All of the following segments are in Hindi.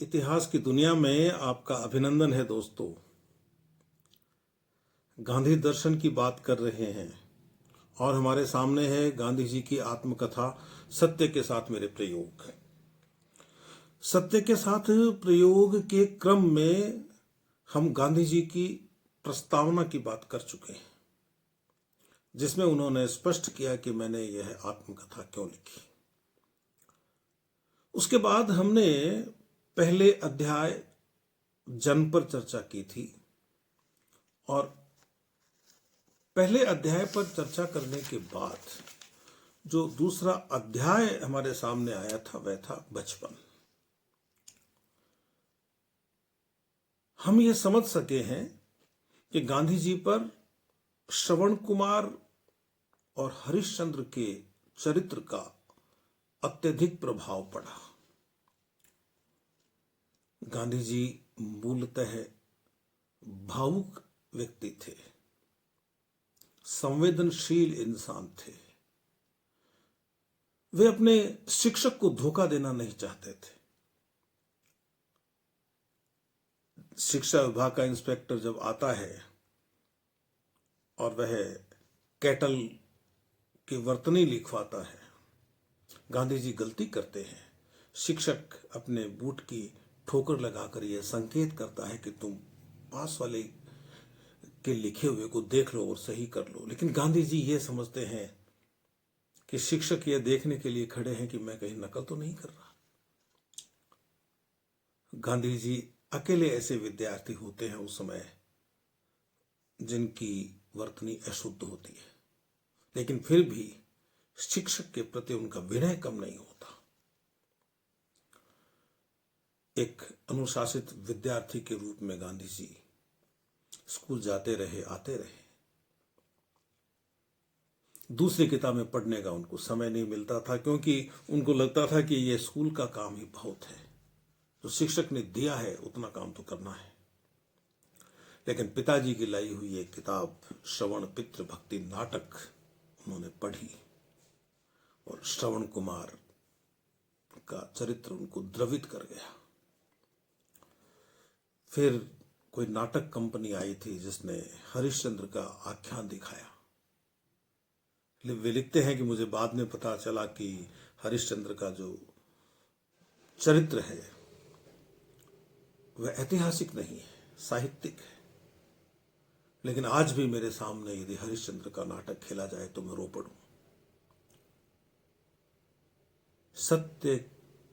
इतिहास की दुनिया में आपका अभिनंदन है दोस्तों। गांधी दर्शन की बात कर रहे हैं और हमारे सामने है गांधी जी की आत्मकथा सत्य के साथ मेरे प्रयोग। सत्य के साथ प्रयोग के क्रम में हम गांधी जी की प्रस्तावना की बात कर चुके हैं, जिसमें उन्होंने स्पष्ट किया कि मैंने यह आत्मकथा क्यों लिखी। उसके बाद हमने पहले अध्याय जन्म पर चर्चा की थी और पहले अध्याय पर चर्चा करने के बाद जो दूसरा अध्याय हमारे सामने आया था वह था बचपन। हम ये समझ सके हैं कि गांधी जी पर श्रवण कुमार और हरिश्चंद्र के चरित्र का अत्यधिक प्रभाव पड़ा। गांधी जी मूलतः भावुक व्यक्ति थे, संवेदनशील इंसान थे। वे अपने शिक्षक को धोखा देना नहीं चाहते थे। शिक्षा विभाग का इंस्पेक्टर जब आता है और वह कैटल की वर्तनी लिखवाता है, गांधी जी गलती करते हैं। शिक्षक अपने बूट की ठोकर लगाकर यह संकेत करता है कि तुम पास वाले के लिखे हुए को देख लो और सही कर लो, लेकिन गांधी जी ये समझते हैं कि शिक्षक यह देखने के लिए खड़े हैं कि मैं कहीं नकल तो नहीं कर रहा। गांधी जी अकेले ऐसे विद्यार्थी होते हैं उस समय जिनकी वर्तनी अशुद्ध होती है, लेकिन फिर भी शिक्षक के प्रति उनका विनय कम नहीं होता। एक अनुशासित विद्यार्थी के रूप में गांधी जी स्कूल जाते रहे, आते रहे। दूसरी किताबें पढ़ने का उनको समय नहीं मिलता था, क्योंकि उनको लगता था कि यह स्कूल का काम ही बहुत है, जो शिक्षक ने दिया है उतना काम तो करना है। लेकिन पिताजी की लाई हुई एक किताब श्रवण पितृ भक्ति नाटक उन्होंने पढ़ी और श्रवण कुमार का चरित्र उनको द्रवित कर गया। फिर कोई नाटक कंपनी आई थी जिसने हरिश्चंद्र का आख्यान दिखाया। वे लिखते हैं कि मुझे बाद में पता चला कि हरिश्चंद्र का जो चरित्र है वह ऐतिहासिक नहीं है, साहित्यिक है। लेकिन आज भी मेरे सामने यदि हरिश्चंद्र का नाटक खेला जाए तो मैं रो पड़ूं। सत्य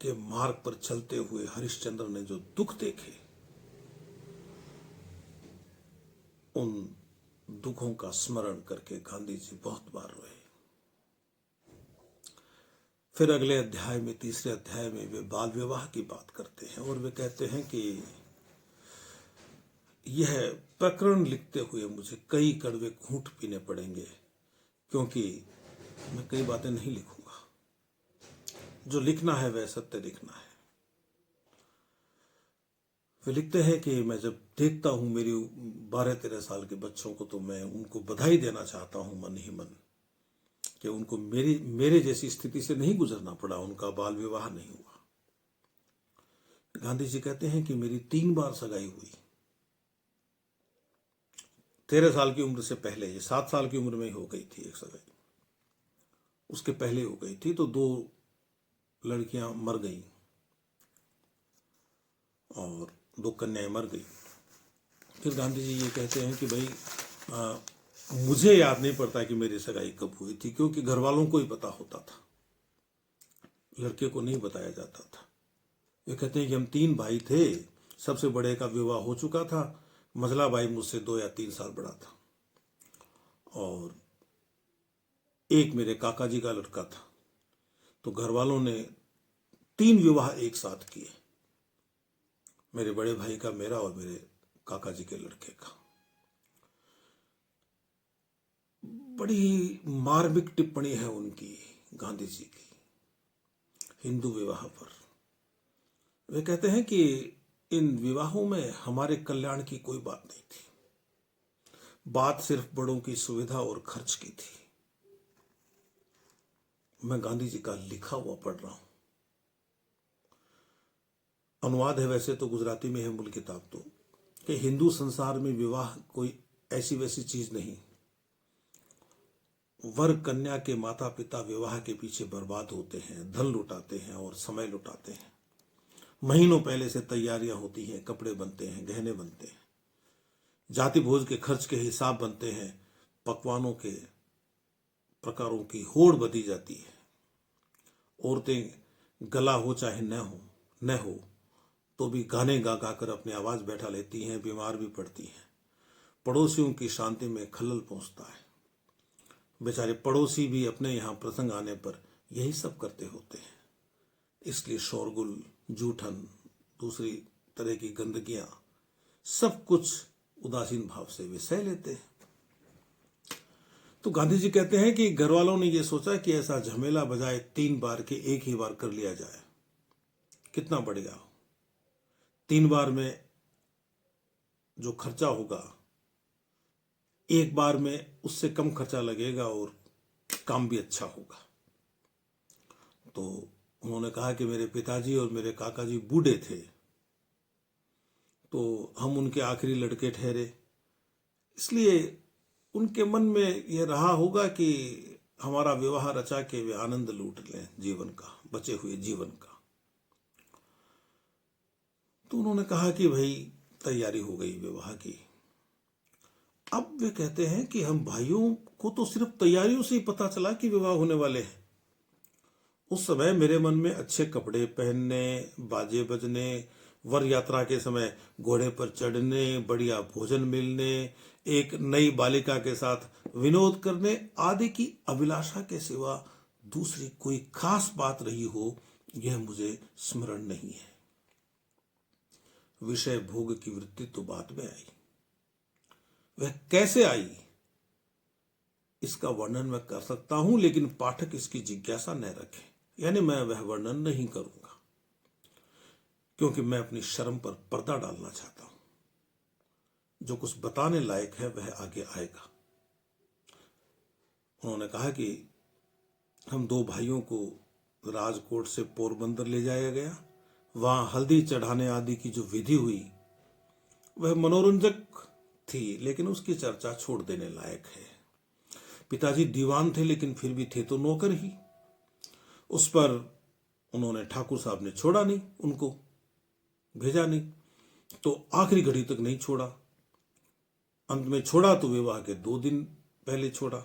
के मार्ग पर चलते हुए हरिश्चंद्र ने जो दुख देखे, उन दुखों का स्मरण करके गांधी जी बहुत बार रोए। फिर अगले अध्याय में, तीसरे अध्याय में वे बाल विवाह की बात करते हैं और वे कहते हैं कि यह प्रकरण लिखते हुए मुझे कई कड़वे घूंट पीने पड़ेंगे, क्योंकि मैं कई बातें नहीं लिखूंगा। जो लिखना है वह सत्य लिखना है। वे लिखते हैं कि मैं जब देखता हूं मेरी 12-13 साल के बच्चों को, तो मैं उनको बधाई देना चाहता हूं मन ही मन कि उनको मेरे जैसी स्थिति से नहीं गुजरना पड़ा, उनका बाल विवाह नहीं हुआ। गांधी जी कहते हैं कि मेरी 3 बार सगाई हुई। 13 साल की उम्र से पहले, ये 7 साल की उम्र में ही हो गई थी एक सगाई, उसके पहले हो गई थी, तो 2 लड़कियां मर गई और 2 कन्याएं मर गई। फिर गांधी जी ये कहते हैं कि भाई मुझे याद नहीं पड़ता कि मेरी सगाई कब हुई थी, क्योंकि घर वालों को ही पता होता था, लड़के को नहीं बताया जाता था। वे कहते हैं कि हम 3 भाई थे, सबसे बड़े का विवाह हो चुका था, मझला भाई मुझसे 2 या 3 साल बड़ा था, और एक मेरे काका जी का लड़का था। तो घर वालों ने 3 विवाह एक साथ किए, मेरे बड़े भाई का, मेरा और मेरे काका जी के लड़के का। बड़ी मार्मिक टिप्पणी है उनकी, गांधी जी की, हिंदू विवाह पर। वे कहते हैं कि इन विवाहों में हमारे कल्याण की कोई बात नहीं थी, बात सिर्फ बड़ों की सुविधा और खर्च की थी। मैं गांधी जी का लिखा हुआ पढ़ रहा हूं। अनुवाद है वैसे तो गुजराती में है मूल किताब तो, कि हिंदू संसार में विवाह कोई ऐसी वैसी चीज नहीं। वर कन्या के माता पिता विवाह के पीछे बर्बाद होते हैं, धन लुटाते हैं और समय लुटाते हैं। महीनों पहले से तैयारियां होती हैं, कपड़े बनते हैं, गहने बनते हैं, जाति भोज के खर्च के हिसाब बनते हैं, पकवानों के प्रकारों की होड़ बधी जाती है। औरतें गला हो चाहे न हो तो भी गाने गा गा कर अपनी आवाज बैठा लेती हैं, बीमार भी पड़ती हैं। पड़ोसियों की शांति में खलल पहुंचता है। बेचारे पड़ोसी भी अपने यहाँ प्रसंग आने पर यही सब करते होते हैं। इसलिए शोरगुल, जूठन, दूसरी तरह की गंदगियां, सब कुछ उदासीन भाव से वे सह लेते हैं। तो गांधी जी कहते हैं कि घर वालों ने यह सोचा कि ऐसा झमेला बजाय 3 बार के एक ही बार कर लिया जाए, कितना बढ़िया हो। 3 बार में जो खर्चा होगा, एक बार में उससे कम खर्चा लगेगा और काम भी अच्छा होगा। तो उन्होंने कहा कि मेरे पिताजी और मेरे काका जी बूढ़े थे, तो हम उनके आखिरी लड़के ठहरे, इसलिए उनके मन में यह रहा होगा कि हमारा विवाह रचा के वे आनंद लूट लें जीवन का, बचे हुए जीवन का। तो उन्होंने कहा कि भाई तैयारी हो गई विवाह की। अब वे कहते हैं कि हम भाइयों को तो सिर्फ तैयारियों से ही पता चला कि विवाह होने वाले हैं। उस समय मेरे मन में अच्छे कपड़े पहनने, बाजे बजने, वर यात्रा के समय घोड़े पर चढ़ने, बढ़िया भोजन मिलने, एक नई बालिका के साथ विनोद करने आदि की अभिलाषा के सिवा दूसरी कोई खास बात रही हो, यह मुझे स्मरण नहीं है। विषय भोग की वृत्ति तो बाद में आई। वह कैसे आई इसका वर्णन मैं कर सकता हूं, लेकिन पाठक इसकी जिज्ञासा न रखे, यानी मैं वह वर्णन नहीं करूंगा, क्योंकि मैं अपनी शर्म पर पर्दा डालना चाहता हूं। जो कुछ बताने लायक है वह आगे आएगा। उन्होंने कहा कि हम 2 भाइयों को राजकोट से पोरबंदर ले जाया गया। वहां हल्दी चढ़ाने आदि की जो विधि हुई वह मनोरंजक थी, लेकिन उसकी चर्चा छोड़ देने लायक है। पिताजी दीवान थे, लेकिन फिर भी थे तो नौकर ही। उस पर उन्होंने, ठाकुर साहब ने छोड़ा नहीं, उनको भेजा नहीं, तो आखिरी घड़ी तक नहीं छोड़ा। अंत में छोड़ा तो विवाह के 2 दिन पहले छोड़ा,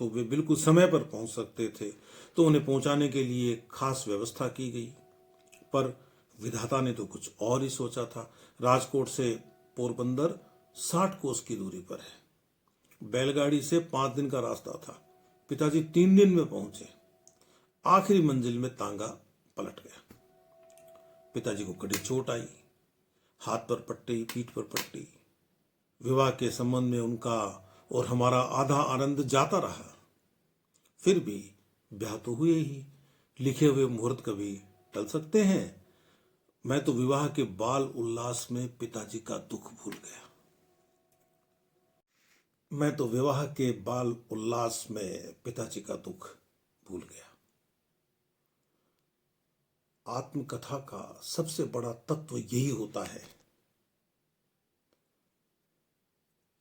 तो वे बिल्कुल समय पर पहुंच सकते थे, तो उन्हें पहुंचाने के लिए खास व्यवस्था की गई। पर विधाता ने तो कुछ और ही सोचा था। राजकोट से पोरबंदर 60 कोस की दूरी पर है। बैलगाड़ी से 5 दिन का रास्ता था। पिताजी 3 दिन में पहुंचे। आखिरी मंजिल में तांगा पलट गया। पिताजी को कड़ी चोट आई, हाथ पर पट्टी, पीठ पर पट्टी। विवाह के संबंध में उनका और हमारा आधा आनंद जाता रहा। फिर भी ब्याह तो हुए ही, लिखे हुए मुहूर्त कभी टल सकते हैं। मैं तो विवाह के बाल उल्लास में पिताजी का दुख भूल गया। मैं तो विवाह के बाल उल्लास में पिताजी का दुख भूल गया। आत्मकथा का सबसे बड़ा तत्व यही होता है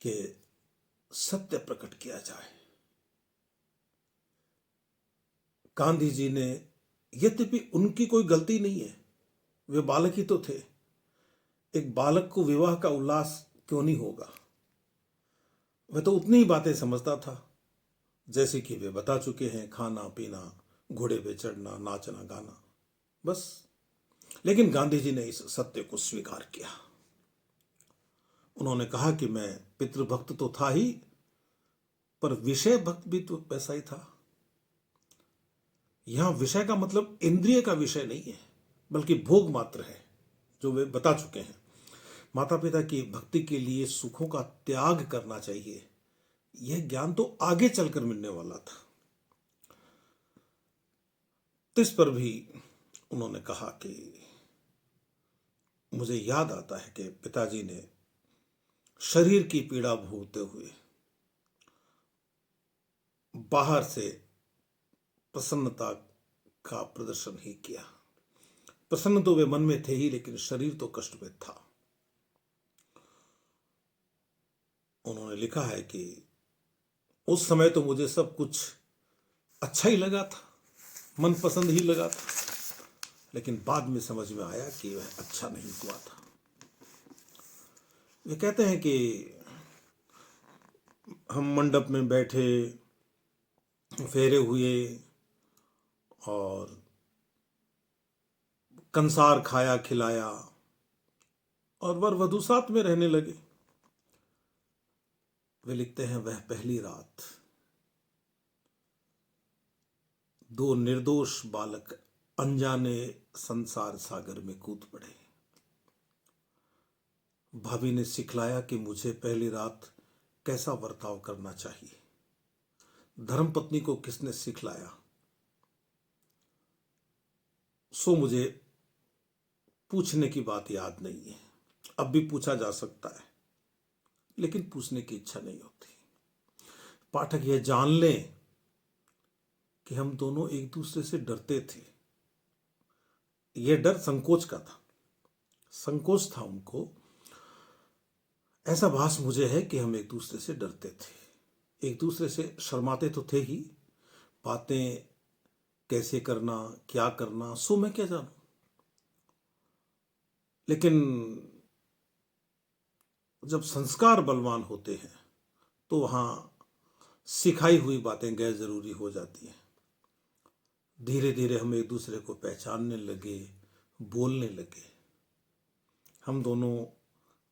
कि सत्य प्रकट किया जाए। गांधी जी ने, यद्यपि उनकी कोई गलती नहीं है, वे बालक ही तो थे। एक बालक को विवाह का उल्लास क्यों नहीं होगा? वह तो उतनी ही बातें समझता था जैसे कि वे बता चुके हैं, खाना पीना, घोड़े पे चढ़ना, नाचना गाना, बस। लेकिन गांधी जी ने इस सत्य को स्वीकार किया। उन्होंने कहा कि मैं पितृभक्त तो था ही, पर विषय भक्त भी तो वैसा ही था। यहां विषय का मतलब इंद्रिय का विषय नहीं है, बल्कि भोग मात्र है, जो वे बता चुके हैं। माता पिता की भक्ति के लिए सुखों का त्याग करना चाहिए, यह ज्ञान तो आगे चलकर मिलने वाला था। तो इस पर भी उन्होंने कहा कि मुझे याद आता है कि पिताजी ने शरीर की पीड़ा भोगते हुए बाहर से प्रसन्नता का प्रदर्शन ही किया। प्रसन्न तो वे मन में थे ही, लेकिन शरीर तो कष्ट में था। उन्होंने लिखा है कि उस समय तो मुझे सब कुछ अच्छा ही लगा था, मनपसंद ही लगा था, लेकिन बाद में समझ में आया कि वह अच्छा नहीं हुआ था। वे कहते हैं कि हम मंडप में बैठे, फेरे हुए और कंसार खाया खिलाया और वर वधू साथ में रहने लगे। वे लिखते हैं, वह पहली रात दो निर्दोष बालक अनजाने संसार सागर में कूद पड़े। भाभी ने सिखलाया कि मुझे पहली रात कैसा बर्ताव करना चाहिए। धर्मपत्नी को किसने सिखलाया, सो मुझे पूछने की बात याद नहीं है। अब भी पूछा जा सकता है, लेकिन पूछने की इच्छा नहीं होती। पाठक यह जान लें कि हम दोनों एक दूसरे से डरते थे। यह डर संकोच का था, संकोच था उनको। ऐसा भास मुझे है कि हम एक दूसरे से डरते थे, एक दूसरे से शर्माते तो थे ही। बातें कैसे करना, क्या करना, सो मैं क्या जानूं। लेकिन जब संस्कार बलवान होते हैं तो वहां सिखाई हुई बातें गैर जरूरी हो जाती हैं। धीरे धीरे हम एक दूसरे को पहचानने लगे, बोलने लगे। हम दोनों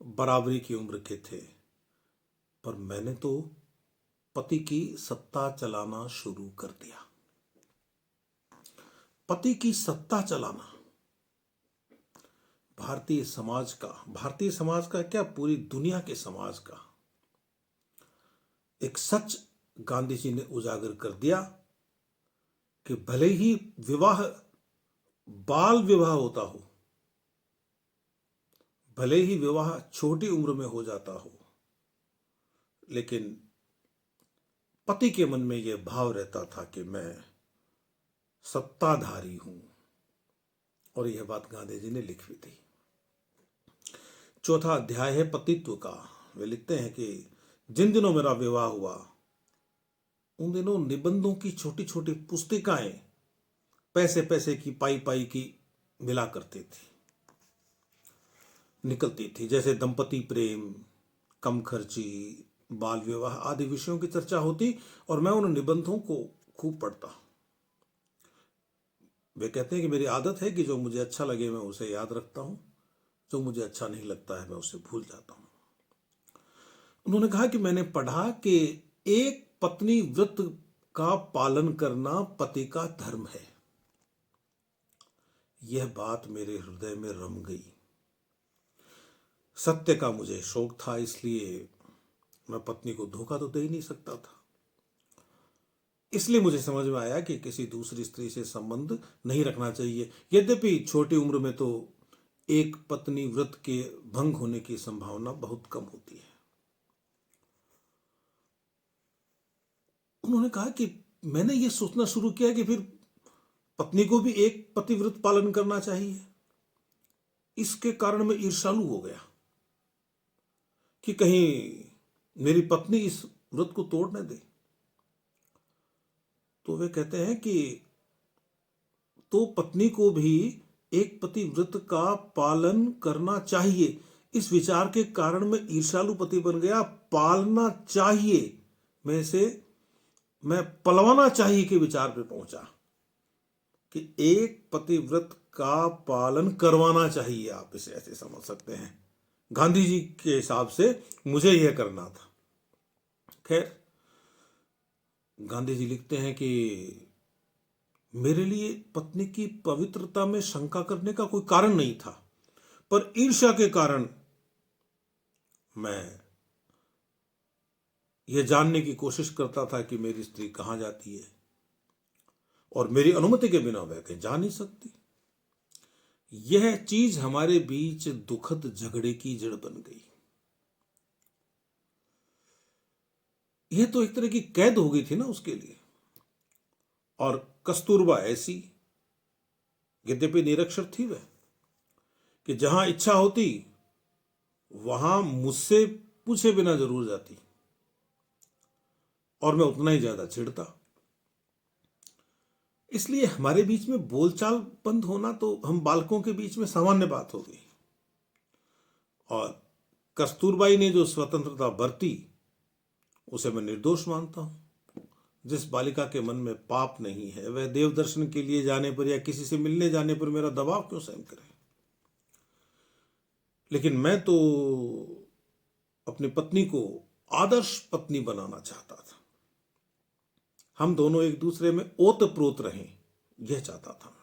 बराबरी की उम्र के थे, पर मैंने तो पति की सत्ता चलाना शुरू कर दिया। पति की सत्ता चलाना भारतीय समाज का क्या, पूरी दुनिया के समाज का एक सच गांधी जी ने उजागर कर दिया कि भले ही विवाह बाल विवाह होता हो, भले ही विवाह छोटी उम्र में हो जाता हो, लेकिन पति के मन में यह भाव रहता था कि मैं सत्ताधारी हूं। और यह बात गांधी जी ने लिखी थी। चौथा अध्याय है पतित्व का। वे लिखते हैं कि जिन दिनों मेरा विवाह हुआ, उन दिनों निबंधों की छोटी छोटी पुस्तिकाएं पैसे पैसे की पाई पाई की मिला करती थी, निकलती थी। जैसे दंपति प्रेम, कम खर्ची, बाल विवाह आदि विषयों की चर्चा होती और मैं उन निबंधों को खूब पढ़ता। वे कहते हैं कि मेरी आदत है कि जो मुझे अच्छा लगे मैं उसे याद रखता हूं, जो मुझे अच्छा नहीं लगता है मैं उसे भूल जाता हूं। उन्होंने कहा कि मैंने पढ़ा कि एक पत्नी व्रत का पालन करना पति का धर्म है। यह बात मेरे हृदय में रम गई। सत्य का मुझे शौक था, इसलिए मैं पत्नी को धोखा तो दे ही नहीं सकता था। इसलिए मुझे समझ में आया कि किसी दूसरी स्त्री से संबंध नहीं रखना चाहिए। यद्यपि छोटी उम्र में तो एक पत्नी व्रत के भंग होने की संभावना बहुत कम होती है। उन्होंने कहा कि मैंने यह सोचना शुरू किया कि फिर पत्नी को भी एक पतिव्रत पालन करना चाहिए। इसके कारण मैं ईर्ष्यालु हो गया कि कहीं मेरी पत्नी इस व्रत को तोड़ न दे। तो वे कहते हैं कि तो पत्नी को भी एक पतिव्रत का पालन करना चाहिए। इस विचार के कारण मैं ईर्ष्यालु पति बन गया। पालना चाहिए मैं पलवाना चाहिए के विचार पे पहुंचा कि एक पतिव्रत का पालन करवाना चाहिए। आप इसे ऐसे समझ सकते हैं। गांधी जी के हिसाब से मुझे यह करना था। खैर, गांधी जी लिखते हैं कि मेरे लिए पत्नी की पवित्रता में शंका करने का कोई कारण नहीं था, पर ईर्ष्या के कारण मैं यह जानने की कोशिश करता था कि मेरी स्त्री कहां जाती है और मेरी अनुमति के बिना वह कहीं जा नहीं सकती। यह चीज हमारे बीच दुखद झगड़े की जड़ बन गई। यह तो एक तरह की कैद हो गई थी ना उसके लिए। और कस्तूरबा ऐसी यद्यपि निरक्षर थी वह, कि जहां इच्छा होती वहां मुझसे पूछे बिना जरूर जाती और मैं उतना ही ज्यादा चिढ़ता। इसलिए हमारे बीच में बोलचाल बंद होना तो हम बालकों के बीच में सामान्य बात हो गई। और कस्तूरबाई ने जो स्वतंत्रता बरती उसे मैं निर्दोष मानता हूं। जिस बालिका के मन में पाप नहीं है वह देव दर्शन के लिए जाने पर या किसी से मिलने जाने पर मेरा दबाव क्यों सहन करे। लेकिन मैं तो अपनी पत्नी को आदर्श पत्नी बनाना चाहता था। हम दोनों एक दूसरे में ओतप्रोत रहें, यह चाहता था।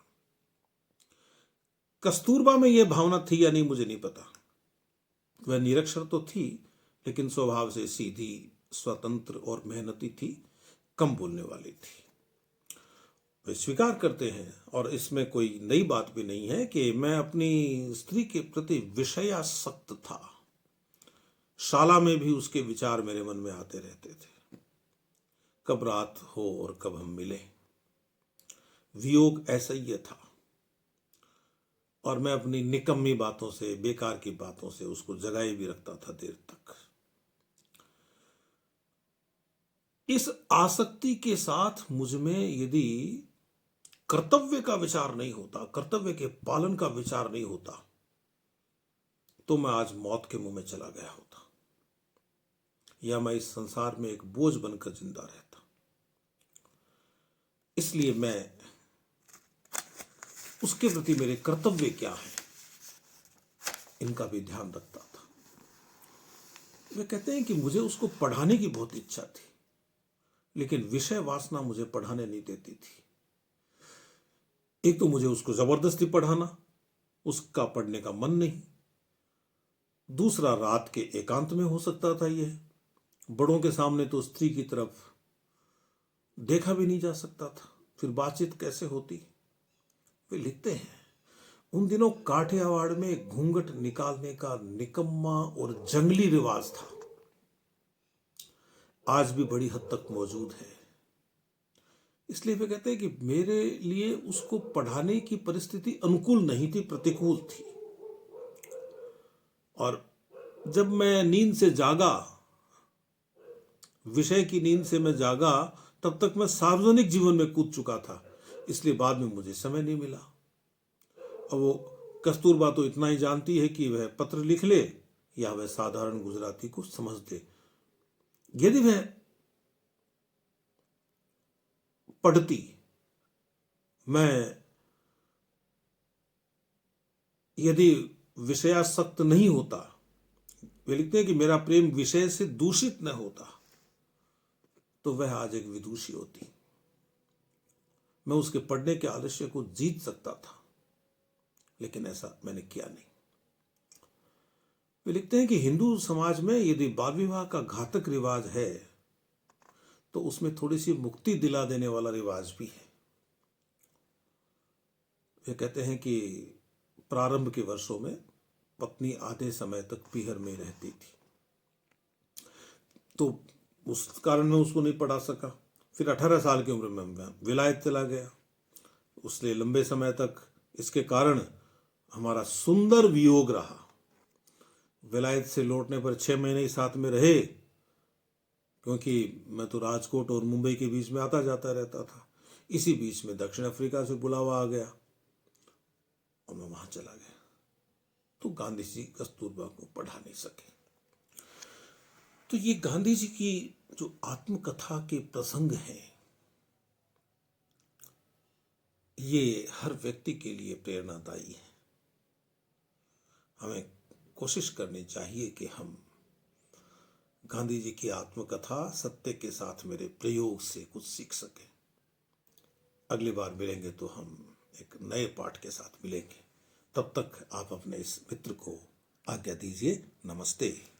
कस्तूरबा में यह भावना थी या नहीं मुझे नहीं पता। वह निरक्षर तो थी लेकिन स्वभाव से सीधी, स्वतंत्र और मेहनती थी, कम बोलने वाली थी। वे स्वीकार करते हैं और इसमें कोई नई बात भी नहीं है कि मैं अपनी स्त्री के प्रति विषयासक्त था। शाला में भी उसके विचार मेरे मन में आते रहते थे। कब रात हो और कब हम मिले, वियोग ऐसा ही था। और मैं अपनी निकम्मी बातों से, बेकार की बातों से उसको जगाए भी रखता था देर तक। इस आसक्ति के साथ मुझ में यदि कर्तव्य का विचार नहीं होता, कर्तव्य के पालन का विचार नहीं होता, तो मैं आज मौत के मुंह में चला गया होता, या मैं इस संसार में एक बोझ बनकर जिंदा रहता। इसलिए मैं उसके प्रति मेरे कर्तव्य क्या है इनका भी ध्यान रखता था। वे कहते हैं कि मुझे उसको पढ़ाने की बहुत इच्छा थी, लेकिन विषय वासना मुझे पढ़ाने नहीं देती थी। एक तो मुझे उसको जबरदस्ती पढ़ाना, उसका पढ़ने का मन नहीं। दूसरा, रात के एकांत में हो सकता था यह, बड़ों के सामने तो स्त्री की तरफ देखा भी नहीं जा सकता था, फिर बातचीत कैसे होती। वे लिखते हैं, उन दिनों काठियावाड़ में घूंघट निकालने का निकम्मा और जंगली रिवाज था, आज भी बड़ी हद तक मौजूद है। इसलिए वे कहते हैं कि मेरे लिए उसको पढ़ाने की परिस्थिति अनुकूल नहीं थी, प्रतिकूल थी। और जब मैं नींद से जागा, विषय की नींद से मैं जागा, तब तक मैं सार्वजनिक जीवन में कूद चुका था, इसलिए बाद में मुझे समय नहीं मिला। अब वो कस्तूरबा तो इतना ही जानती है कि वह पत्र लिख ले या वह साधारण गुजराती को समझ दे। यदि वह पढ़ती, मैं यदि विषयासक्त नहीं होता, वे लिखते हैं कि मेरा प्रेम विषय से दूषित न होता, तो वह आज एक विदुषी होती। मैं उसके पढ़ने के आलस्य को जीत सकता था, लेकिन ऐसा मैंने किया नहीं। वे लिखते हैं कि हिंदू समाज में यदि बाल विवाह का घातक रिवाज है, तो उसमें थोड़ी सी मुक्ति दिला देने वाला रिवाज भी है। वे कहते हैं कि प्रारंभ के वर्षों में पत्नी आधे समय तक पीहर में रहती थी, तो उस कारण मैं उसको नहीं पढ़ा सका। फिर 18 साल की उम्र में मैं विलायत चला गया, उसलिए लंबे समय तक इसके कारण हमारा सुंदर वियोग रहा। विलायत से लौटने पर 6 महीने ही साथ में रहे, क्योंकि मैं तो राजकोट और मुंबई के बीच में आता जाता रहता था। इसी बीच में दक्षिण अफ्रीका से बुलावा आ गया और मैं वहां चला गया, तो गांधी जी कस्तूरबा को पढ़ा नहीं सके। तो ये गांधी जी की जो आत्मकथा के प्रसंग हैं, ये हर व्यक्ति के लिए प्रेरणादायी है। हमें कोशिश करनी चाहिए कि हम गांधी जी की आत्मकथा सत्य के साथ मेरे प्रयोग से कुछ सीख सकें। अगली बार मिलेंगे तो हम एक नए पाठ के साथ मिलेंगे। तब तक आप अपने इस मित्र को आज्ञा दीजिए। नमस्ते।